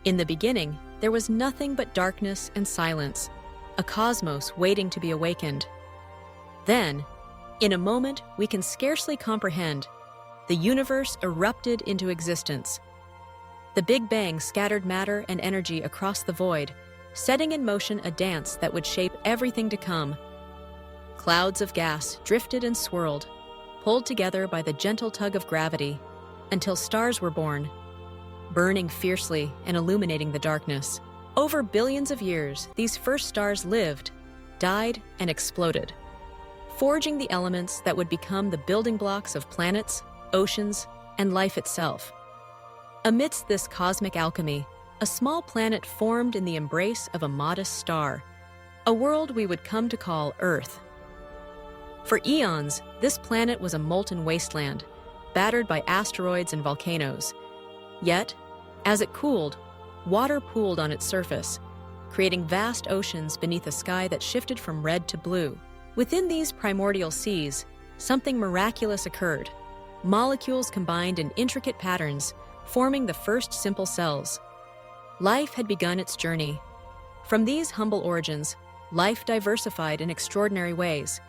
In the beginning, there was nothing but darkness and silence, a cosmos waiting to be awakened. Then, in a moment we can scarcely comprehend, the universe erupted into existence. The Big Bang scattered matter and energy across the void, setting in motion a dance that would shape everything to come. Clouds of gas drifted and swirled, pulled together by the gentle tug of gravity, until stars were born, burning fiercely and illuminating the darkness. Over billions of years, these first stars lived, died, and exploded, forging the elements that would become the building blocks of planets, oceans, and life itself. Amidst this cosmic alchemy, a small planet formed in the embrace of a modest star, a world we would come to call Earth. For eons, this planet was a molten wasteland, battered by asteroids and volcanoes. Yet, as it cooled, water pooled on its surface, creating vast oceans beneath a sky that shifted from red to blue. Within these primordial seas, something miraculous occurred. Molecules combined in intricate patterns, forming the first simple cells. Life had begun its journey. From these humble origins, life diversified in extraordinary ways.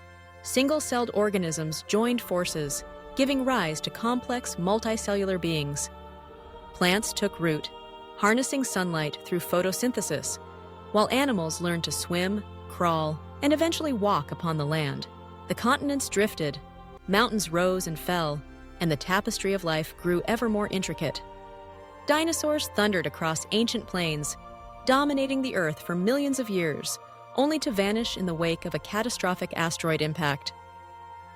Single-celled organisms joined forces, giving rise to complex multicellular beings. Plants took root, harnessing sunlight through photosynthesis, while animals learned to swim, crawl, and eventually walk upon the land. The continents drifted, mountains rose and fell, and the tapestry of life grew ever more intricate. Dinosaurs thundered across ancient plains, dominating the Earth for millions of years, only to vanish in the wake of a catastrophic asteroid impact.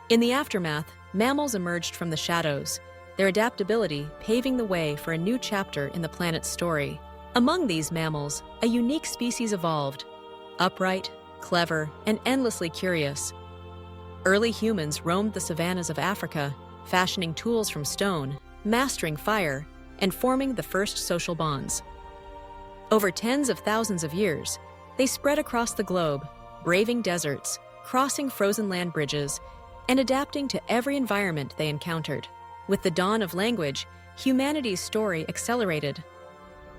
In the aftermath, mammals emerged from the shadows, their adaptability paving the way for a new chapter in the planet's story. Among these mammals, a unique species evolved, upright, clever, and endlessly curious. Early humans roamed the savannas of Africa, fashioning tools from stone, mastering fire, and forming the first social bonds. Over tens of thousands of years, they spread across the globe, braving deserts, crossing frozen land bridges, and adapting to every environment they encountered. With the dawn of language, humanity's story accelerated.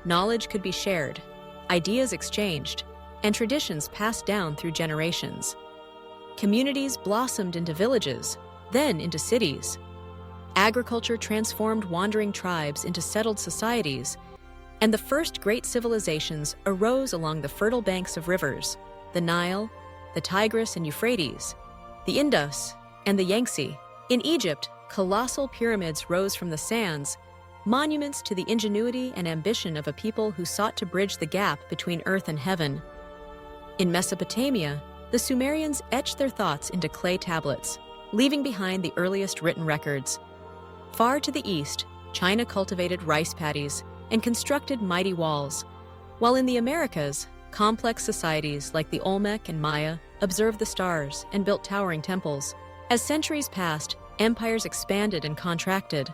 Knowledge could be shared, ideas exchanged, and traditions passed down through generations. Communities blossomed into villages, then into cities. Agriculture transformed wandering tribes into settled societies, and the first great civilizations arose along the fertile banks of rivers, the Nile, the Tigris and Euphrates, the Indus, and the Yangtze. In Egypt, colossal pyramids rose from the sands, monuments to the ingenuity and ambition of a people who sought to bridge the gap between earth and heaven. In Mesopotamia, the Sumerians etched their thoughts into clay tablets, leaving behind the earliest written records. Far to the east, China cultivated rice paddies and constructed mighty walls, while in the Americas, complex societies like the Olmec and Maya observed the stars and built towering temples. As centuries passed, empires expanded and contracted.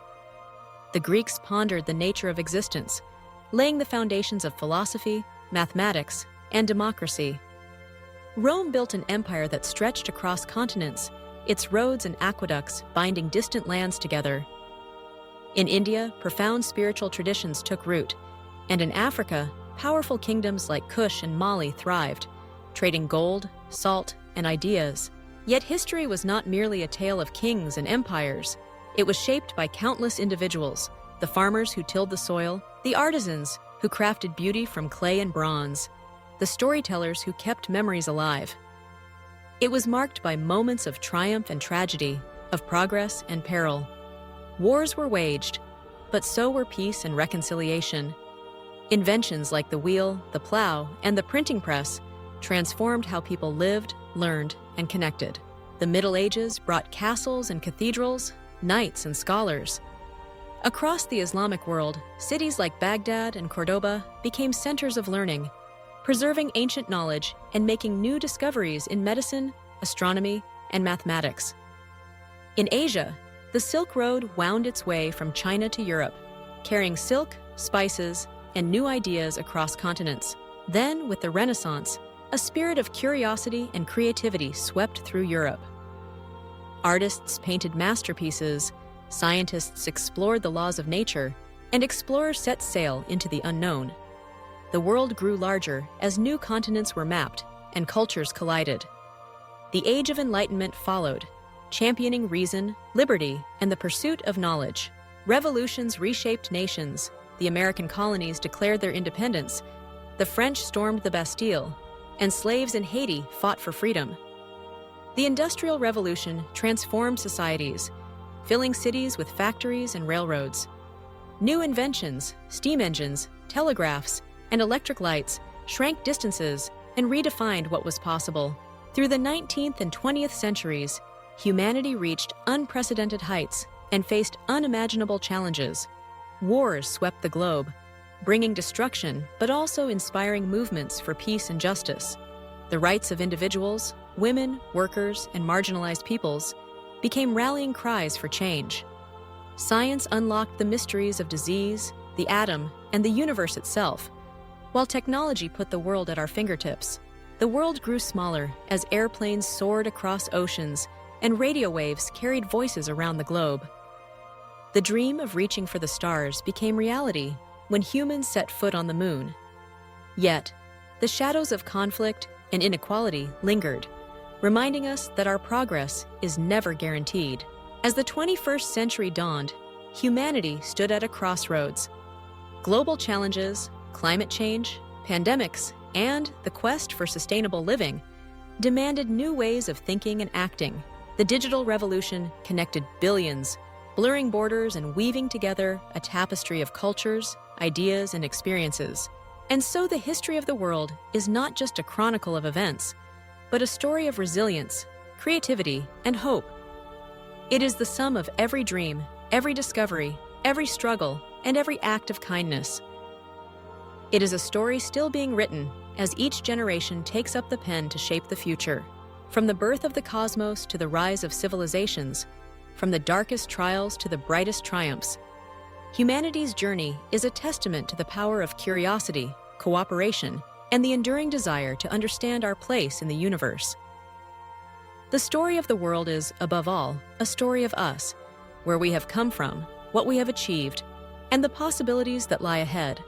The Greeks pondered the nature of existence, laying the foundations of philosophy, mathematics, and democracy. Rome built an empire that stretched across continents, its roads and aqueducts binding distant lands together. In India, profound spiritual traditions took root, and in Africa, powerful kingdoms like Kush and Mali thrived, trading gold, salt, and ideas. Yet history was not merely a tale of kings and empires. It was shaped by countless individuals, the farmers who tilled the soil, the artisans who crafted beauty from clay and bronze, the storytellers who kept memories alive. It was marked by moments of triumph and tragedy, of progress and peril. Wars were waged, but so were peace and reconciliation. Inventions like the wheel, the plow, and the printing press transformed how people lived, learned, and connected. The Middle Ages brought castles and cathedrals, knights and scholars. Across the Islamic world, cities like Baghdad and Cordoba became centers of learning, preserving ancient knowledge and making new discoveries in medicine, astronomy, and mathematics. In Asia, the Silk Road wound its way from China to Europe, carrying silk, spices, and new ideas across continents. Then, with the Renaissance, a spirit of curiosity and creativity swept through Europe. Artists painted masterpieces, scientists explored the laws of nature, and explorers set sail into the unknown. the world grew larger as new continents were mapped and cultures collided. The Age of Enlightenment followed, championing reason, liberty, and the pursuit of knowledge. Revolutions reshaped nations. The American colonies declared their independence. The French stormed the Bastille, and slaves in Haiti fought for freedom. The Industrial Revolution transformed societies, filling cities with factories and railroads. New inventions, steam engines, telegraphs, and electric lights shrank distances and redefined what was possible. Through the 19th and 20th centuries, humanity reached unprecedented heights and faced unimaginable challenges. Wars swept the globe, bringing destruction but also inspiring movements for peace and justice. The rights of individuals, women, workers, and marginalized peoples became rallying cries for change. Science unlocked the mysteries of disease, the atom, and the universe itself. While technology put the world at our fingertips, the world grew smaller as airplanes soared across oceans and radio waves carried voices around the globe. The dream of reaching for the stars became reality when humans set foot on the moon. Yet, the shadows of conflict and inequality lingered, reminding us that our progress is never guaranteed. As the 21st century dawned, humanity stood at a crossroads. Global challenges, climate change, pandemics, and the quest for sustainable living demanded new ways of thinking and acting. The digital revolution connected billions, blurring borders and weaving together a tapestry of cultures, ideas, and experiences. And so the history of the world is not just a chronicle of events, but a story of resilience, creativity, and hope. It is the sum of every dream, every discovery, every struggle, and every act of kindness. It is a story still being written as each generation takes up the pen to shape the future. From the birth of the cosmos to the rise of civilizations, from the darkest trials to the brightest triumphs, humanity's journey is a testament to the power of curiosity, cooperation, and the enduring desire to understand our place in the universe. The story of the world is, above all, a story of us, where we have come from, what we have achieved, and the possibilities that lie ahead.